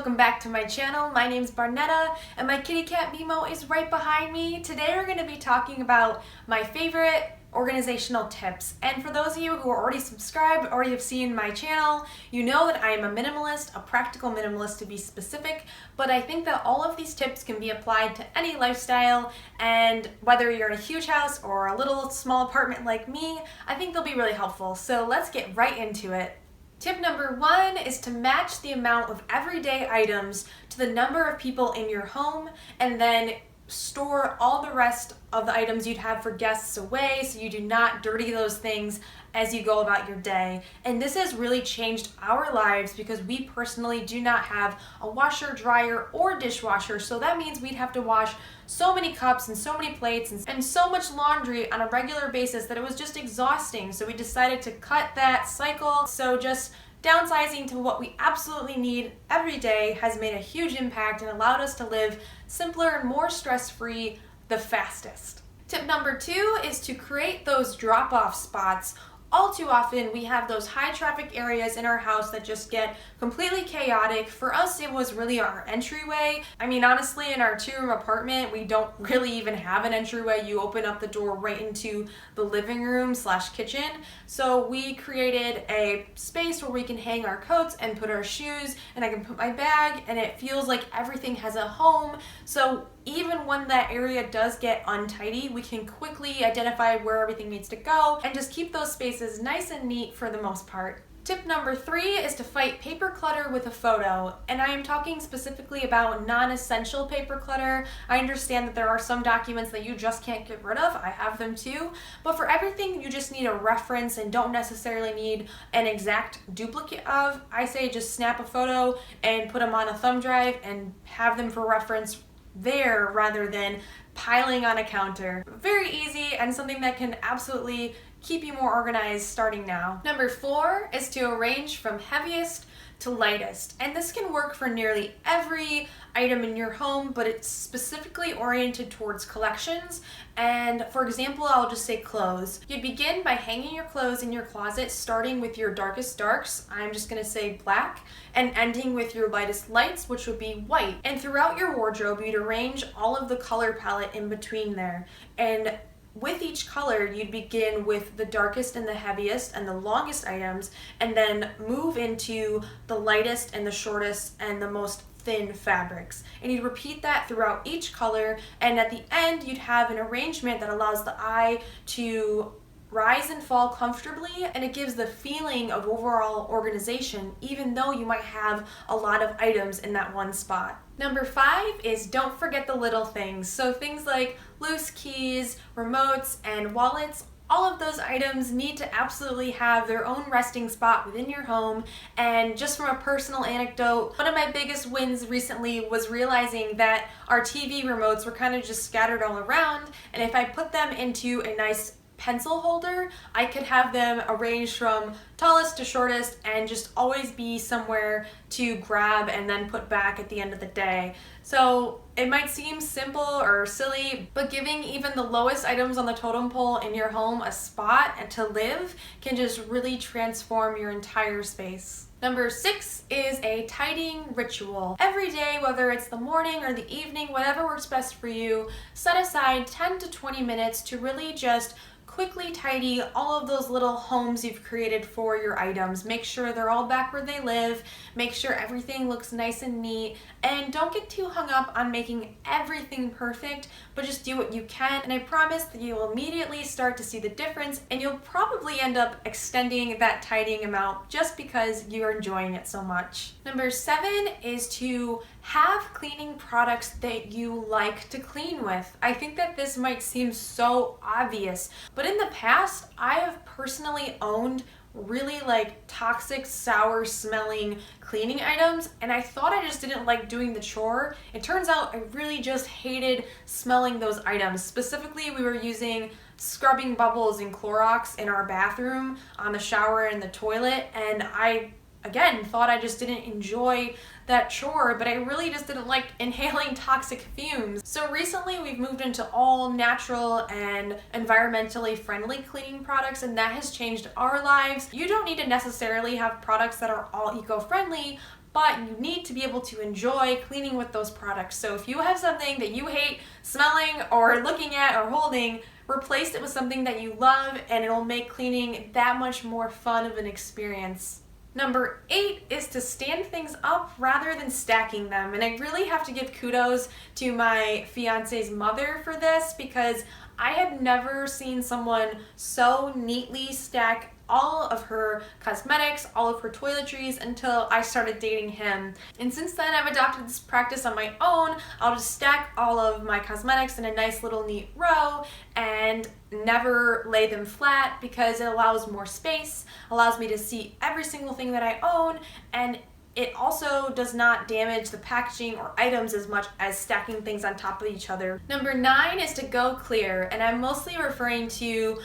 welcome back to my channel. My name's Barnetta and my kitty cat Mimo is right behind me. Today we're going to be talking about my favorite organizational tips. And for those of you who are already subscribed, already have seen my channel, you know that I am a minimalist, a practical minimalist to be specific, but I think that all of these tips can be applied to any lifestyle, and whether you're in a huge house or a little small apartment like me, I think they'll be really helpful. So let's get right into it. Tip number 1 is to match the amount of everyday items to the number of people in your home, and then store all the rest of the items you'd have for guests away so you do not dirty those things as you go about your day. And this has really changed our lives because we personally do not have a washer, dryer, or dishwasher, so that means we'd have to wash so many cups and so many plates and so much laundry on a regular basis that it was just exhausting. So we decided to cut that cycle. So just downsizing to what we absolutely need every day has made a huge impact and allowed us to live simpler and more stress-free the fastest. Tip number 2 is to create those drop-off spots. All too often, we have those high traffic areas in our house that just get completely chaotic. For us, it was really our entryway. I mean, honestly, in our 2-room apartment, we don't really even have an entryway. You open up the door right into the living room / kitchen. So we created a space where we can hang our coats and put our shoes, and I can put my bag, and it feels like everything has a home. So even when that area does get untidy, we can quickly identify where everything needs to go and just keep those spaces nice and neat for the most part. Tip number 3 is to fight paper clutter with a photo, and I am talking specifically about non-essential paper clutter. I understand that there are some documents that you just can't get rid of. I have them too, but for everything you just need a reference and don't necessarily need an exact duplicate of. I say just snap a photo and put them on a thumb drive and have them for reference there rather than piling on a counter. Very easy and something that can absolutely keep you more organized starting now. Number 4 is to arrange from heaviest to lightest, and this can work for nearly every item in your home, but it's specifically oriented towards collections. And for example, I'll just say clothes. You'd begin by hanging your clothes in your closet, starting with your darkest darks, I'm just gonna say black, and ending with your lightest lights, which would be white. And throughout your wardrobe, you'd arrange all of the color palette in between there. And with each color, you'd begin with the darkest and the heaviest and the longest items, and then move into the lightest and the shortest and the most thin fabrics. And you'd repeat that throughout each color, and at the end, you'd have an arrangement that allows the eye to rise and fall comfortably, and it gives the feeling of overall organization, even though you might have a lot of items in that one spot. Number 5 is don't forget the little things. So things like loose keys, remotes, and wallets, all of those items need to absolutely have their own resting spot within your home. And just from a personal anecdote, one of my biggest wins recently was realizing that our TV remotes were kind of just scattered all around, and if I put them into a nice pencil holder, I could have them arranged from tallest to shortest and just always be somewhere to grab and then put back at the end of the day. So it might seem simple or silly, but giving even the lowest items on the totem pole in your home a spot and to live can just really transform your entire space. Number 6 is a tidying ritual. Every day, whether it's the morning or the evening, whatever works best for you, set aside 10 to 20 minutes to really just quickly tidy all of those little homes you've created for your items. Make sure they're all back where they live. Make sure everything looks nice and neat. And don't get too hung up on making everything perfect, but just do what you can. And I promise that you will immediately start to see the difference, and you'll probably end up extending that tidying amount just because you're enjoying it so much. Number 7 is to have cleaning products that you like to clean with. I think that this might seem so obvious, but in the past, I have personally owned really toxic, sour smelling cleaning items, and I thought I just didn't like doing the chore. It turns out I really just hated smelling those items. Specifically, we were using scrubbing bubbles and Clorox in our bathroom, on the shower and the toilet, and I again thought I just didn't enjoy that chore, but I really just didn't like inhaling toxic fumes. So recently we've moved into all natural and environmentally friendly cleaning products, and that has changed our lives. You don't need to necessarily have products that are all eco-friendly, but you need to be able to enjoy cleaning with those products. So if you have something that you hate smelling or looking at or holding, replace it with something that you love, and it'll make cleaning that much more fun of an experience. Number 8 is to stand things up rather than stacking them. And I really have to give kudos to my fiance's mother for this, because I had never seen someone so neatly stack all of her cosmetics, all of her toiletries, until I started dating him. And since then, I've adopted this practice on my own. I'll just stack all of my cosmetics in a nice little neat row and never lay them flat, because it allows more space, allows me to see every single thing that I own, and it also does not damage the packaging or items as much as stacking things on top of each other. Number 9 is to go clear, and I'm mostly referring to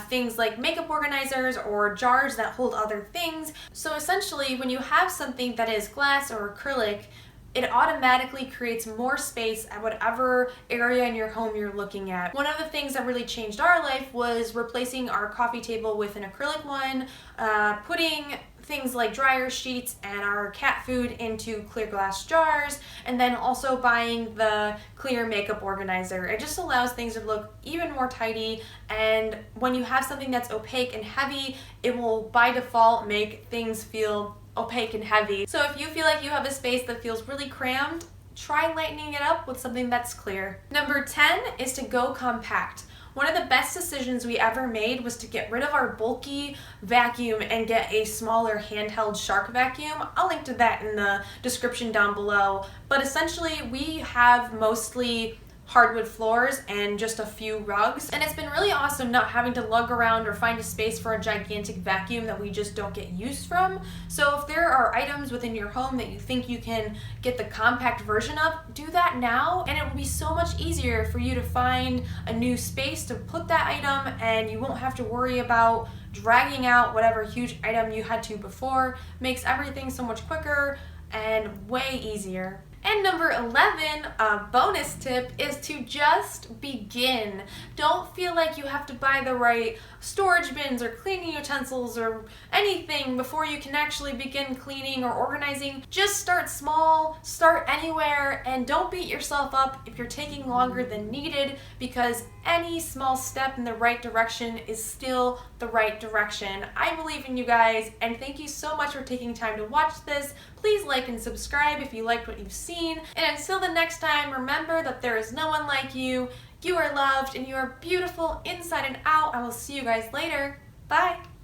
things like makeup organizers or jars that hold other things. So essentially, when you have something that is glass or acrylic, it automatically creates more space at whatever area in your home you're looking at. One of the things that really changed our life was replacing our coffee table with an acrylic one, putting things like dryer sheets and our cat food into clear glass jars, and then also buying the clear makeup organizer. It just allows things to look even more tidy, and when you have something that's opaque and heavy, it will by default make things feel opaque and heavy. So if you feel like you have a space that feels really crammed, try lightening it up with something that's clear. Number 10 is to go compact. One of the best decisions we ever made was to get rid of our bulky vacuum and get a smaller handheld shark vacuum. I'll link to that in the description down below. But essentially, we have mostly hardwood floors and just a few rugs, and it's been really awesome not having to lug around or find a space for a gigantic vacuum that we just don't get use from. So if there are items within your home that you think you can get the compact version of, do that now, and it will be so much easier for you to find a new space to put that item, and you won't have to worry about dragging out whatever huge item you had to before. Makes everything so much quicker and way easier. And number 11, a bonus tip, is to just begin. Don't feel like you have to buy the right storage bins or cleaning utensils or anything before you can actually begin cleaning or organizing. Just start small, start anywhere, and don't beat yourself up if you're taking longer than needed, because any small step in the right direction is still the right direction. I believe in you guys, and thank you so much for taking time to watch this. Please like and subscribe if you liked what you've seen. And until the next time, remember that there is no one like you. You are loved and you are beautiful inside and out. I will see you guys later. Bye.